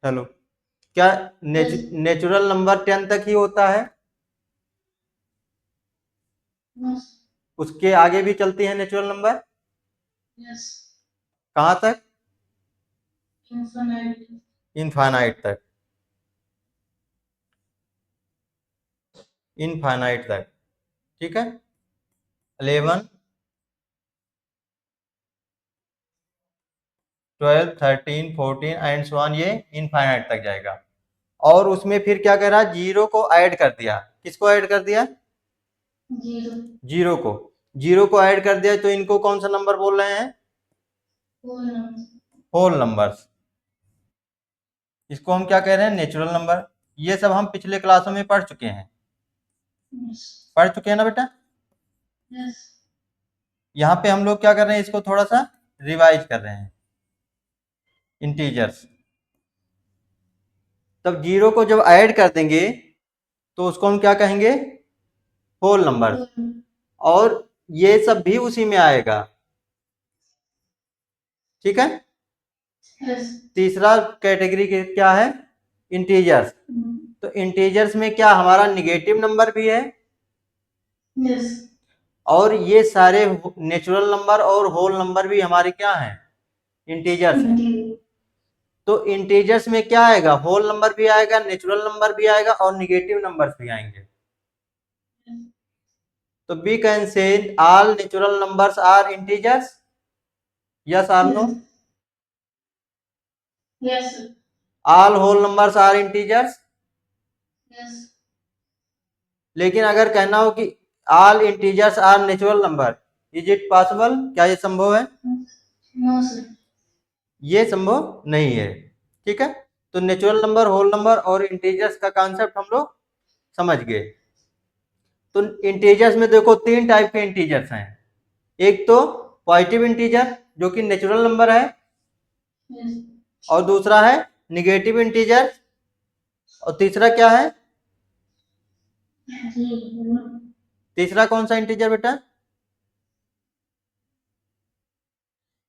चलो, क्या natural number 10 तक ही होता है? उसके आगे भी चलती है नेचुरल नंबर? कहाँ तक? इनफाइनाइट तक। इनफाइनाइट तक, ठीक है। 11, 12, 13, 14 एंड सो ऑन, ये इनफाइनाइट तक जाएगा। और उसमें फिर क्या कह रहा है, जीरो को ऐड कर दिया। किसको ऐड कर दिया? जीरो को। जीरो को ऐड कर दिया तो इनको कौन सा नंबर बोल रहे हैं? Whole numbers. इसको हम क्या कह रहे हैं? Natural number. ये सब हम पिछले क्लासों में पढ़ चुके हैं। पढ़ चुके हैं ना बेटा? यहाँ पे हम लोग क्या कर रहे हैं, इसको थोड़ा सा रिवाइज कर रहे हैं। इंटीजर्स। तब जीरो को जब ऐड कर देंगे तो उसको हम क्या कहेंगे? Whole number. और ये सब भी उसी में आएगा, ठीक है। तीसरा कैटेगरी क्या है? इंटीजर्स। तो इंटीजर्स में क्या हमारा निगेटिव नंबर भी है? और ये सारे नेचुरल नंबर और होल नंबर भी हमारे क्या हैं? इंटीजर्स हैं। तो इंटीजर्स में क्या आएगा? होल नंबर भी आएगा, नेचुरल नंबर भी आएगा और निगेटिव नंबर्स भी आएंगे। तो we can say all natural numbers are integers, yes और no? All whole numbers are integers. लेकिन अगर कहना हो कि all integers are natural number, is it possible? क्या ये संभव है? ये संभव नहीं है, ठीक है। तो नेचुरल नंबर, होल नंबर और इंटीजर्स का कॉन्सेप्ट हम लोग समझ गए। तो इंटीजर्स में देखो तीन टाइप के इंटीजर्स हैं। एक तो पॉजिटिव इंटीजर जो कि नेचुरल नंबर है, और दूसरा है निगेटिव इंटीजर, और तीसरा क्या है? तीसरा कौन सा इंटीजर बेटा?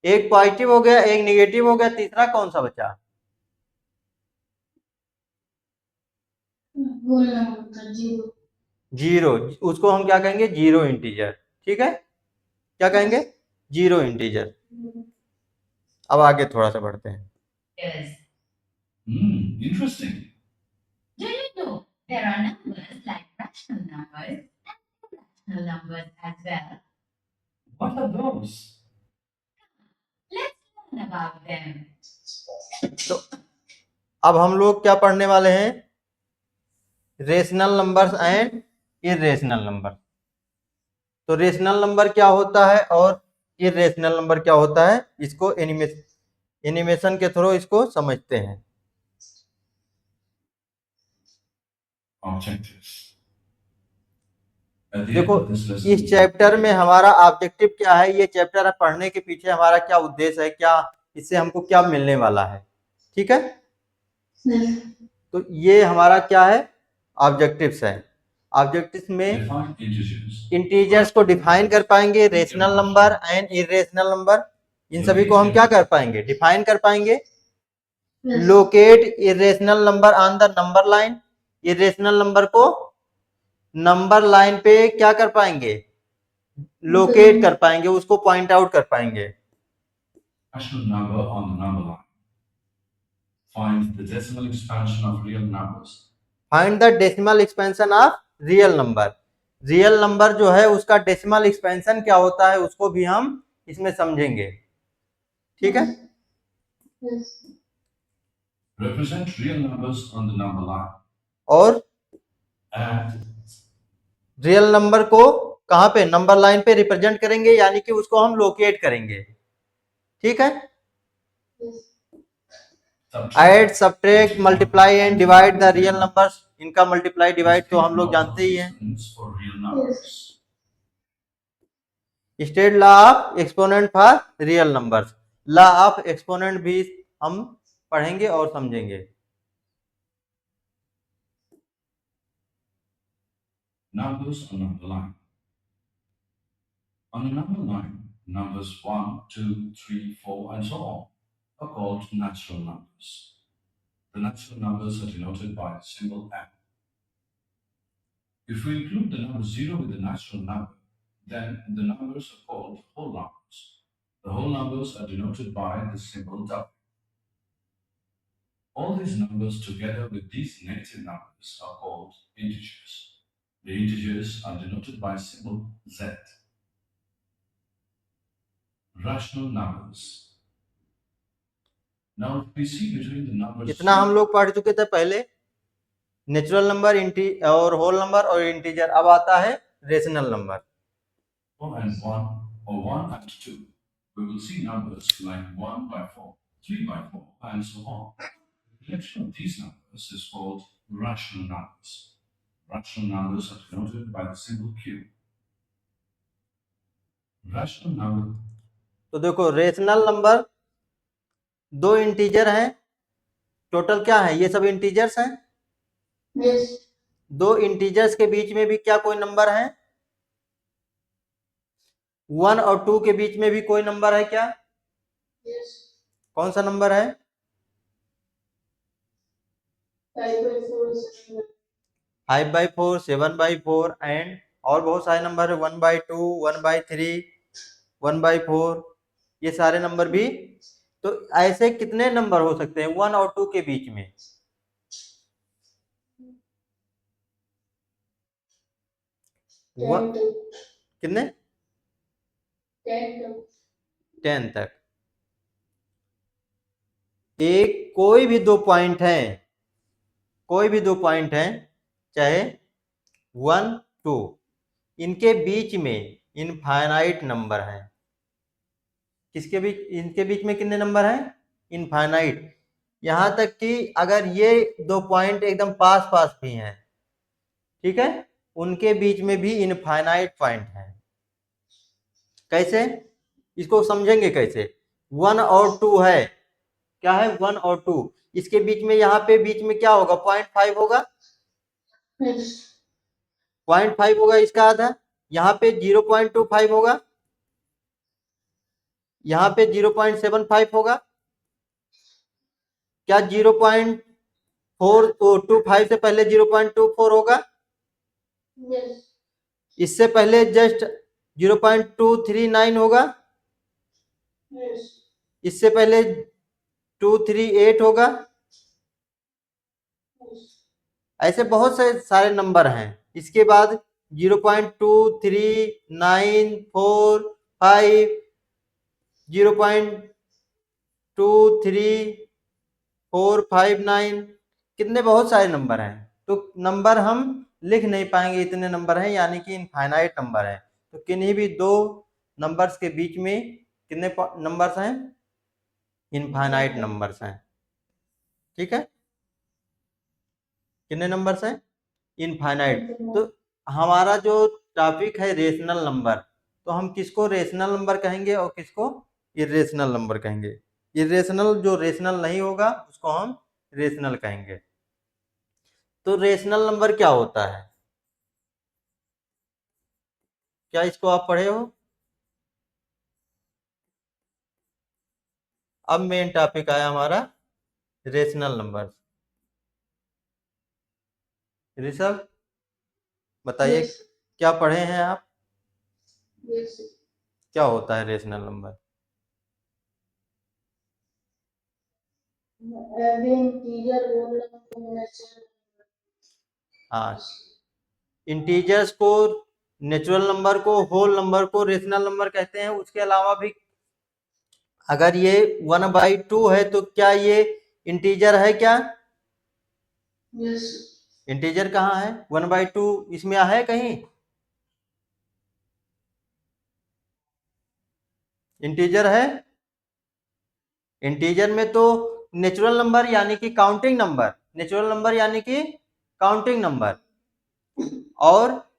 एक पॉजिटिव हो गया, एक निगेटिव हो गया, तीसरा कौन सा बचा? जीरो। उसको हम क्या कहेंगे? जीरो इंटीजर, ठीक है। क्या कहेंगे? Zero integer. अब आगे थोड़ा सा बढ़ते हैं। Yes. Interesting. Do you know there are numbers like rational numbers and irrational numbers as well? What are those? Let's learn about them. तो अब हम लोग क्या पढ़ने वाले हैं? Rational numbers and irrational number. तो रेशनल नंबर क्या होता है और इरेशनल नंबर क्या होता है, इसको एनिमेशन के थ्रू इसको समझते हैं। Objectives. देखो, इस चैप्टर में हमारा ऑब्जेक्टिव क्या है, ये चैप्टर पढ़ने के पीछे हमारा क्या उद्देश्य है, क्या इससे हमको क्या मिलने वाला है, ठीक है। तो ये हमारा क्या है? ऑब्जेक्टिव्स है। ऑब्जेक्टिव्स में इंटीजर्स को डिफाइन कर पाएंगे, rational number and irrational number, इन सभी को हम क्या कर पाएंगे? डिफाइन कर पाएंगे। Locate irrational number on the number line, irrational number को नंबर लाइन पे क्या कर पाएंगे? लोकेट कर पाएंगे, उसको पॉइंट आउट कर पाएंगे। Rational number on the number line. Find the decimal expansion of real numbers. Find the decimal expansion of real number. Real number जो है उसका डेसिमल एक्सपेंशन क्या होता है उसको भी हम इसमें समझेंगे, ठीक है। Represent real numbers on the number line. और And रियल नंबर को कहाँ पे? नंबर लाइन पे रिप्रेजेंट करेंगे, यानी कि उसको हम लोकेट करेंगे, ठीक है। Add, subtract, multiply and divide the real numbers. इनका मल्टीप्लाई डिवाइड तो हम लोग जानते ही हैं। State law of exponent for real numbers. Law of exponent भी हम पढ़ेंगे और समझेंगे। numbers on number line. On a number line, numbers 1, 2, 3, 4, and so on are called natural numbers. The natural numbers are denoted by the symbol M. If we include the number 0 with the natural number, then the numbers are called whole numbers. The whole numbers are denoted by the symbol W. All these numbers together with these negative numbers are called integers. The integers are denoted by symbol Z. Rational numbers. Now if we see between the numbers इतना हम लोग पढ़ चुके थे पहले, natural number और whole number और integer. अब आता है rational number. 4 and 1 or 1 and 2, we will see numbers like 1 by 4, 3 by 4, and so on. The collection of these numbers is called rational numbers. Rational numbers are denoted by the symbol Q. Rational number. तो देखो, rational number दो integer हैं, total क्या है, ये सब integers हैं। Yes. दो इंटीजर्स के बीच में भी क्या कोई नंबर है? 1 और 2 के बीच में भी कोई नंबर है क्या? Yes. कौन सा नंबर है? 5/4, 5/4, 7/4 एंड और बहुत सारे नंबर है, 1/2, 1/3, 1/4, ये सारे नंबर भी। तो ऐसे कितने नंबर हो सकते हैं 1 और 2 के बीच में? कितने? 10 तक। एक कोई भी दो पॉइंट है, कोई भी दो पॉइंट है, चाहे 1, 2, इनके बीच में इनफाइनाइट नंबर है। किसके बीच? इनके बीच में कितने नंबर हैं? इनफाइनाइट। यहां तक कि अगर ये दो पॉइंट एकदम पास पास भी हैं, ठीक है, उनके बीच में भी इनफाइनाइट पॉइंट है। कैसे? इसको समझेंगे कैसे? 1 और 2 है, क्या है? 1 और 2, इसके बीच में, यहाँ पे बीच में क्या होगा? 0.5 होगा। 0.5 होगा इसका आधा। यहाँ पे 0.25 होगा, यहाँ पे 0.75 होगा। क्या 0.425 से पहले 0.24 होगा? Yes. इससे पहले जस्ट 0.239 होगा। Yes. इससे पहले 238 होगा। Yes. ऐसे बहुत से सारे नंबर हैं। इसके बाद 0.23945, 0.23459, कितने बहुत सारे नंबर हैं। तो नंबर हम लिख नहीं पाएंगे, इतने नंबर हैं, यानी कि इनफाइनाइट नंबर है। तो किन्हीं भी दो नंबर्स के बीच में कितने नंबर्स हैं? इनफाइनाइट नंबर्स हैं। ठीक है, कितने नंबर्स हैं? इनफाइनाइट। तो हमारा जो टॉपिक है रेशनल नंबर, तो हम किसको रेशनल नंबर कहेंगे और किसको इरेशनल नंबर कहेंगे? इरेशनल, जो रेशनल नहीं होगा उसको हम रेशनल कहेंगे। तो रेशनल नंबर क्या होता है? क्या इसको आप पढ़े हो? अब मेन टॉपिक आया हमारा रेशनल नंबर। ऋषभ बताइए, Yes. क्या पढ़े हैं आप? Yes. क्या होता है rational number? Every integer whole combination. हाँ, इंटीजर्स को, नेचुरल नंबर को, होल नंबर को रेशनल नंबर कहते हैं। उसके अलावा भी अगर ये 1/2 है तो क्या ये इंटीजर है क्या? Yes. इंटीजर कहाँ है? 1/2 इसमें है कहीं? इंटीजर है? इंटीजर में तो नेचुरल नंबर यानी कि काउंटिंग नंबर, नेचुरल नंबर यानी कि काउंटिंग नंबर, और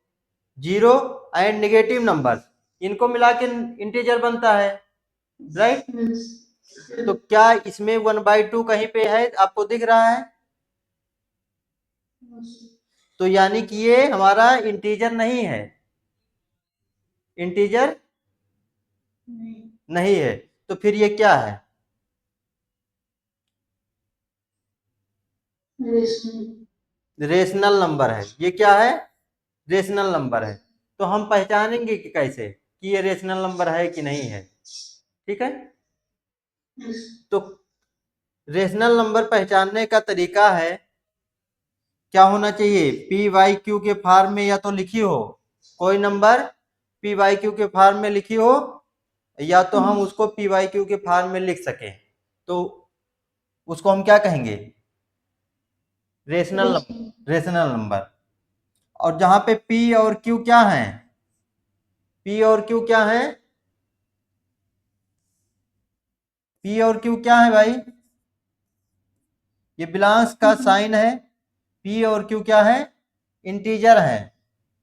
जीरो एंड नेगेटिव नंबर, इनको मिला के इंटीजर बनता है, राइट? Yes. तो क्या इसमें 1/2 कहीं पे है, आपको दिख रहा है? तो यानी कि ये हमारा इंटीजर नहीं है, इंटीजर नहीं है। तो फिर ये क्या है? रेशनल रेशनल नंबर है। ये क्या है? रेशनल नंबर है। तो हम पहचानेंगे कि कैसे कि ये रेशनल नंबर है कि नहीं है। ठीक है, यस तो रेशनल नंबर पहचानने का तरीका है, क्या होना चाहिए? पी वाई क्यू के फॉर्म में या तो लिखी हो, कोई नंबर पी वाई क्यू के फॉर्म में लिखी हो, या तो हम उसको पी वाई क्यू के फॉर्म में लिख सकें, तो उसको हम क्या कहेंगे? Rational number. Rational number. और जहां पे पी और क्यू क्या है? पी और क्यू क्या है? पी और क्यू क्या है भाई? ये बिलांस का साइन है। पी और क्यू क्या है? इंटीजर है।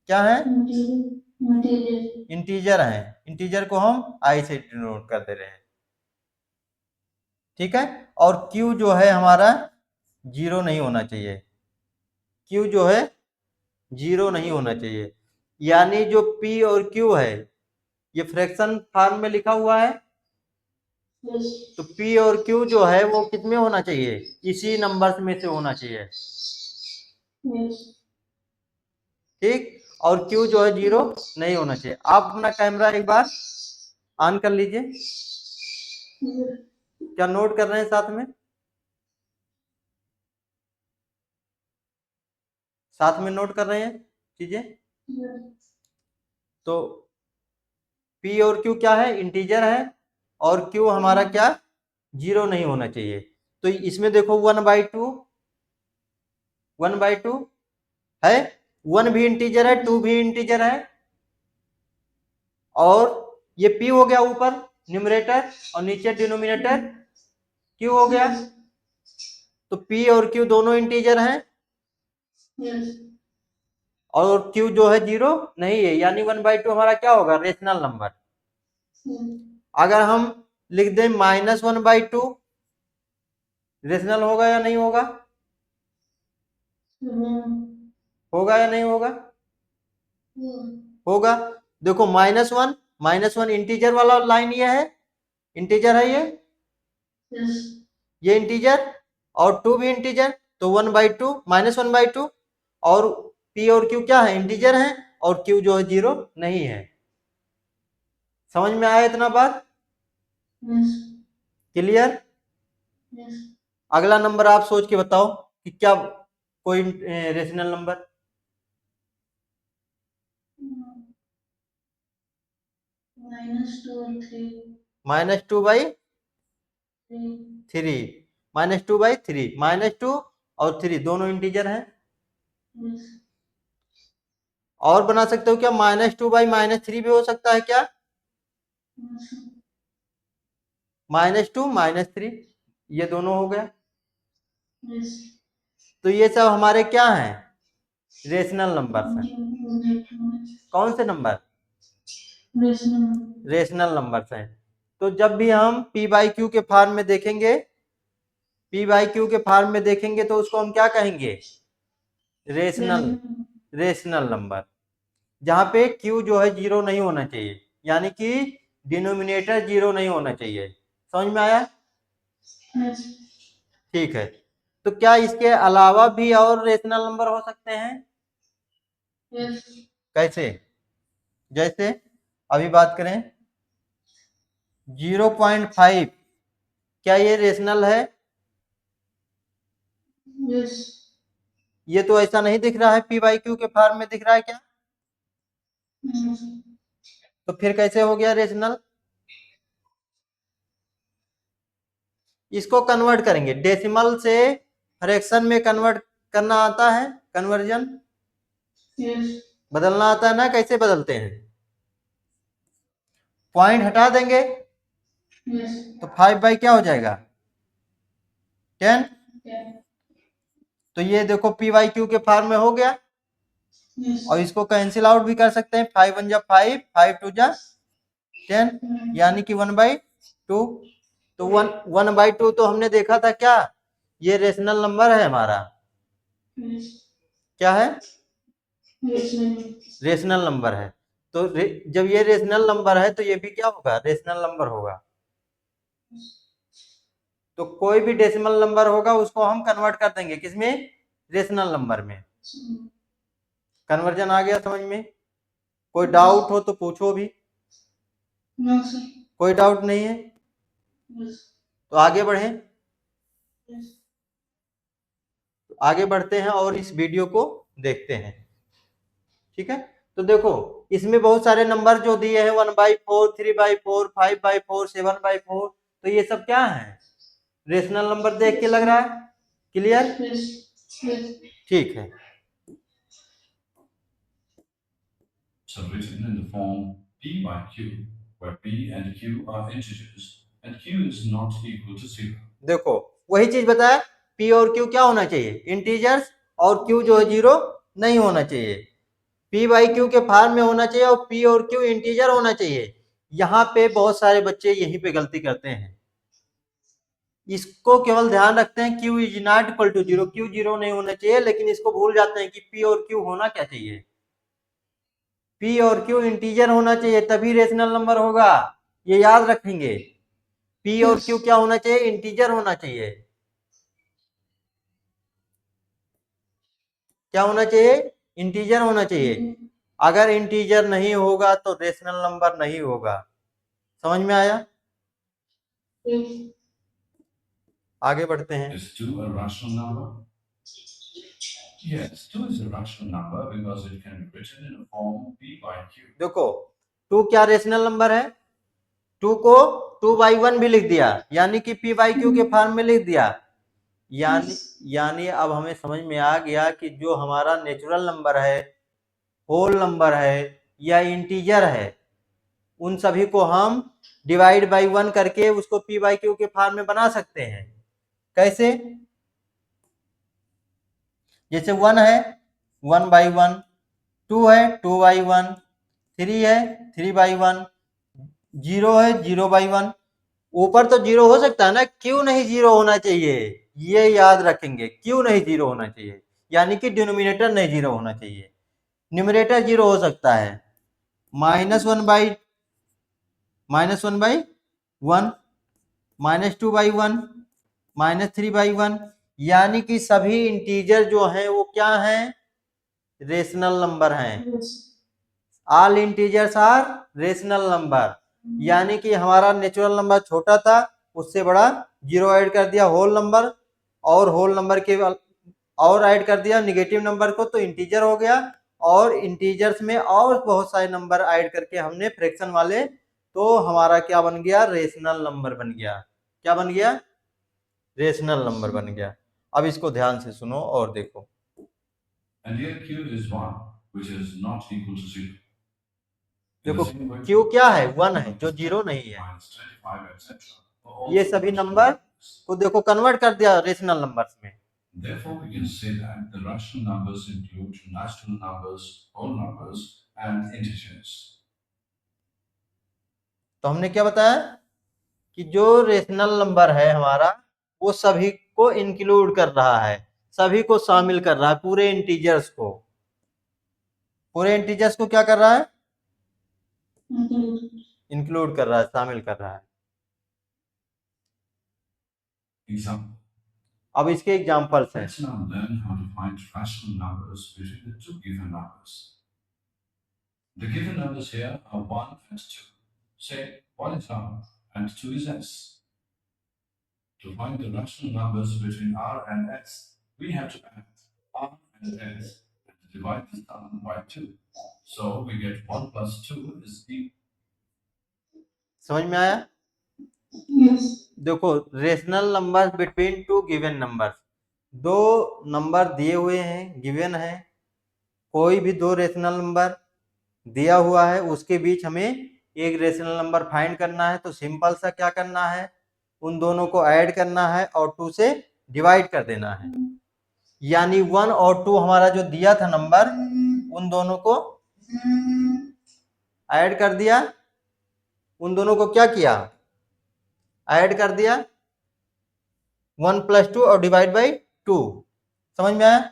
क्या है? इंटीरियर इंटीजर है। इंटीजर को हम आई से डिनोट कर दे रहे हैं। ठीक है, और क्यू जो है हमारा जीरो नहीं होना चाहिए। क्यू जो है जीरो नहीं होना चाहिए, यानी जो पी और क्यू है ये फ्रैक्शन फॉर्म में लिखा हुआ है, यस तो पी और क्यू जो है वो किसमें होना चाहिए? इसी नंबर्स में से होना चाहिए। यस ठीक, और क्यू जो है जीरो नहीं होना चाहिए। आप अपना कैमरा एक बार ऑन कर लीजिए। क्या नोट कर रहे हैं साथ में? साथ में नोट कर रहे हैं चीजें? तो पी और क्यू क्या है? इंटीजर है, और क्यू हमारा क्या? जीरो नहीं होना चाहिए। तो इसमें देखो 1/2, 1/2 है, 1 भी इंटीजर है, 2 भी इंटीजर है, और ये पी हो गया ऊपर न्यूमरेटर, और नीचे डिनोमिनेटर क्यू हो गया। तो पी और क्यू दोनों इंटीजर हैं, यस और क्यू जो है जीरो नहीं है, यानी 1/2 हमारा क्या होगा? Rational number. अगर हम लिख दें -1/2, रेशनल होगा या नहीं होगा? होगा या नहीं होगा? होगा। देखो -1 इंटीजर वाला लाइन ये है, इंटीजर है ये इंटीजर, और 2 भी इंटीजर, तो 1/2 -1/2, और पी और क्यू क्या है? इंटीजर है, और क्यू जो है जीरो नहीं है। समझ में आया इतना बात? क्लियर? अगला नंबर आप सोच के बताओ कि क्या कोई रेशनल नंबर? -2/3, -2/3, -2 और 3 दोनों इंटीजर हैं। और बना सकते हो क्या? -2/-3 भी हो सकता है क्या? -2 -3, ये दोनों हो गया। तो ये सब हमारे क्या हैं? रेशनल नंबर्स हैं। कौन से नंबर? रेशनल नंबर्स हैं। तो जब भी हम पी बाई क्यू के फॉर्म में देखेंगे, पी बाई क्यू के फॉर्म में देखेंगे तो उसको हम क्या कहेंगे? रेशनल। रेशनल नंबर, जहां पे क्यू जो है जीरो नहीं होना चाहिए, यानी कि डिनोमिनेटर जीरो नहीं होना चाहिए। समझ में आया? ठीक है, तो क्या इसके अलावा भी और रेशनल नंबर हो सकते हैं? कैसे? जैसे अभी बात करें 0.5, क्या ये रेशनल है? ये तो ऐसा नहीं दिख रहा है, पी बाई क्यू के फॉर्म में दिख रहा है क्या? तो फिर कैसे हो गया रेशनल? इसको कन्वर्ट करेंगे, डेसिमल से फ्रैक्शन में कन्वर्ट करना आता है, कन्वर्जन बदलना आता है ना? कैसे बदलते हैं? पॉइंट हटा देंगे तो 5 क्या हो जाएगा? 10। तो ये देखो पी वाई क्यू के फॉर्म में हो गया, और इसको कैंसिल आउट भी कर सकते हैं। 5 1 जा 5, 5 2 जा 10, यानी कि 1/2। तो 1/2 तो हमने देखा था क्या? ये रेशनल नंबर है हमारा। क्या है? रेशनल नंबर है। तो जब ये रेशनल नंबर है तो ये भी क्या होगा? रेशनल नंबर होगा। तो कोई भी डेसिमल नंबर होगा उसको हम कन्वर्ट कर देंगे किसमें, रेशनल नंबर में। कन्वर्जन आ गया समझ में? कोई डाउट हो तो पूछो भी। No, sir. कोई डाउट नहीं है Yes. तो आगे बढ़ें। Yes. तो आगे बढ़ते हैं और इस वीडियो को देखते हैं, ठीक है। तो देखो इसमें बहुत सारे नंबर जो दिए हैं 1/4, 3/4, 5/4, 7/4, तो ये सब क्या है, रेशनल नंबर देख के लग रहा है, क्लियर? Yes. Yes. ठीक है। So written in the form p/q, where p and q are integers and q is not equal to 0. देखो वही चीज बताया, p और q क्या होना चाहिए, इंटीजर्स, और q जो है 0 नहीं होना चाहिए, p/q के फॉर्म में होना चाहिए और p और q इंटीजर होना चाहिए। यहाँ पे बहुत सारे बच्चे यहीं पे गलती करते हैं, इसको केवल ध्यान रखते हैं q is not equal to 0, q 0 नहीं होना चाहिए, लेकिन इसको भूल जाते हैं कि p और q होना क्या चाहिए, p और q इंटीजर होना चाहिए तभी रेशनल नंबर होगा, ये याद रखेंगे। p और q क्या होना चाहिए, इंटीजर होना चाहिए। क्या होना चाहिए, इंटीजर होना चाहिए। अगर इंटीजर नहीं होगा तो रेशनल नंबर नहीं होगा। समझ में आया? Yes. आगे बढ़ते हैं। Is 2 a rational number? Yes, 2 is a rational number because it can be written in a form p/q. देखो 2 क्या रेशनल नंबर है, 2 को 2/1 भी लिख दिया, यानी कि p/q के फॉर्म में लिख दिया, यानी अब हमें समझ में आ गया कि जो हमारा नेचुरल नंबर है, होल नंबर है या इंटीजर है, उन सभी को हम डिवाइड बाई 1 करके उसको p/q के फॉर्म में बना सकते हैं। कैसे? जैसे 1 है 1/1, 2 है 2/1, 3 है 3/1, 0 है 0/1। ऊपर तो 0 हो सकता है ना, क्यों नहीं 0 होना चाहिए, ये याद रखेंगे, क्यों नहीं 0 होना चाहिए, यानी कि डिनोमिनेटर नहीं 0 होना चाहिए, न्यूमरेटर 0 हो सकता है। -1/1, -2/1, -3/1, यानी कि सभी इंटीजर जो हैं वो क्या हैं, रेशनल नंबर हैं। Yes. All integers are rational number, यानी कि हमारा नेचुरल नंबर छोटा था, उससे बड़ा 0 ऐड कर दिया होल नंबर, और होल नंबर के और ऐड कर दिया निगेटिव नंबर को, तो इंटीजर हो गया, और इंटीजर्स में और बहुत सारे नंबर ऐड करके हमने फ्रैक्शन वाले, तो हमारा क्या बन गया, रेशनल नंबर बन गया। क्या बन गया, रेशनल नंबर बन गया। अब इसको ध्यान से सुनो और देखो। And here q is 1, which is not equal to 0. देखो q क्या है, 1 है, जो 0 नहीं है। -25, etc. ये सभी नंबर को देखो कन्वर्ट कर दिया रेशनल नंबर्स में। Therefore, we can say that the rational numbers include natural numbers, whole numbers, and integers. तो हमने क्या बताया कि जो रेशनल नंबर है हमारा, वो सभी को इंक्लूड कर रहा है, सभी को शामिल कर रहा है, पूरे इंटीजर्स को, पूरे इंटीजर्स को क्या कर रहा है, इंक्लूड कर रहा है, शामिल कर रहा है। Example. अब इसके एग्जांपल्स हैं। Let's now learn how to find rational numbers between the two given numbers. The given numbers here are 1 and 2. Say 1 is R and 2 is S. To find the rational numbers between R and S, we have to add R and S and divide this sum by 2. So we get 1 plus 2 is equal. समझ में आया? Yes. देखो rational number between two given number, दो number दिए हुए हैं, given है, कोई भी दो रेशनल नंबर दिया हुआ है, उसके बीच हमें एक रेशनल नंबर फाइंड करना है। तो सिंपल सा क्या करना है, उन दोनों को ऐड करना है और 2 से डिवाइड कर देना है, यानी 1 और 2 हमारा जो दिया था नंबर, उन दोनों को ऐड कर दिया, उन दोनों को क्या किया, ऐड कर दिया, 1 + 2 और डिवाइड बाई 2। समझ में आया?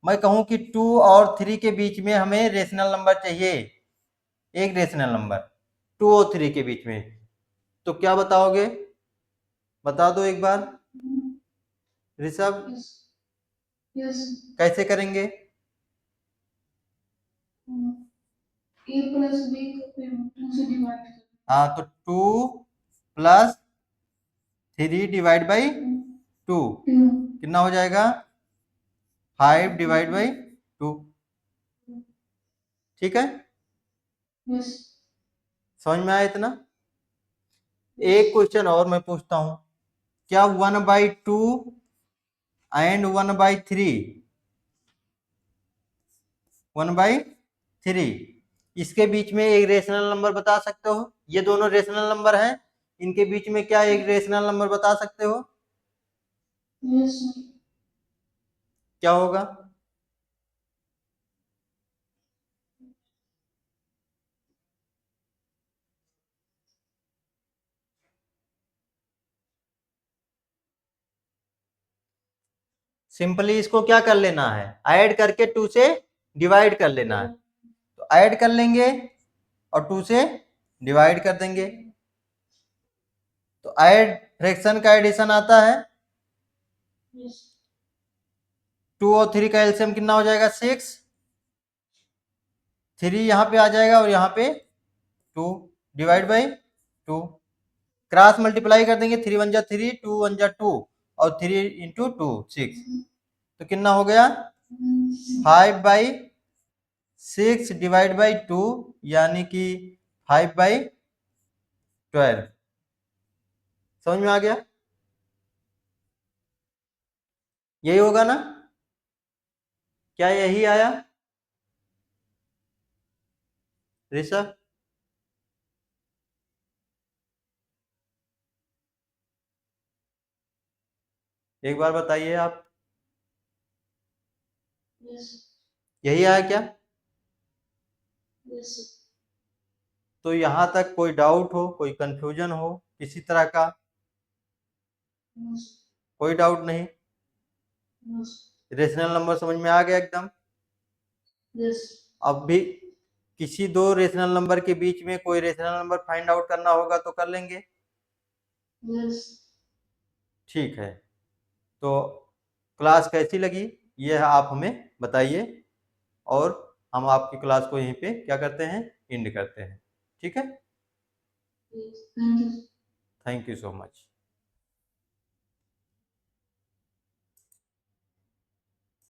मैं कहूं कि 2 और 3 के बीच में हमें रेशनल नंबर चाहिए, एक रेशनल नंबर 2 और 3 के बीच में, तो क्या बताओगे, बता दो एक बार। ऋषभ Yes. Yes. कैसे करेंगे? A plus B को फिर 2 से डिवाइड कर हाँ, तो 2 प्लस 3 डिवाइड बाई 2 कितना हो जाएगा? 5 डिवाइड बाई 2। ठीक है, Yes. समझ में आया इतना? एक क्वेश्चन और मैं पूछता हूं, क्या 1/2 एंड 1/3 1/3 इसके बीच में एक रेशनल नंबर बता सकते हो? ये दोनों रेशनल नंबर हैं, इनके बीच में क्या एक रेशनल नंबर बता सकते हो? Yes. क्या होगा? सिंपली इसको क्या कर लेना है, ऐड करके 2 से डिवाइड कर लेना है। तो ऐड कर लेंगे और 2 से डिवाइड कर देंगे, तो ऐड फ्रैक्शन का एडिशन आता है। Yes. 2 और 3 का एलसीएम कितना हो जाएगा? 6। 3 यहाँ पे आ जाएगा और यहाँ पे 2 डिवाइड बाई 2, क्रॉस मल्टीप्लाई कर देंगे। 3 1 जा 3, 2 1 जा 2 और 3 इंटू 2 6, तो कितना हो गया? 5/6 डिवाइड बाई 2 यानी कि 5/12। समझ में आ गया? यही होगा ना? क्या यही आया ऋषभ? एक बार बताइए आप, Yes. यही आया क्या? Yes. तो यहाँ तक कोई डाउट हो, कोई कंफ्यूजन हो किसी तरह का? Yes. कोई डाउट नहीं? Yes. रेशनल नंबर समझ में आ गया एकदम? Yes. अब भी किसी दो रेशनल नंबर के बीच में कोई रेशनल नंबर फाइंड आउट करना होगा तो कर लेंगे। Yes. ठीक है, तो क्लास कैसी लगी ये आप हमें बताइए और हम आपकी क्लास को यहीं पे क्या करते हैं, एंड करते हैं। ठीक है, Yes. Thank you. Thank you so much.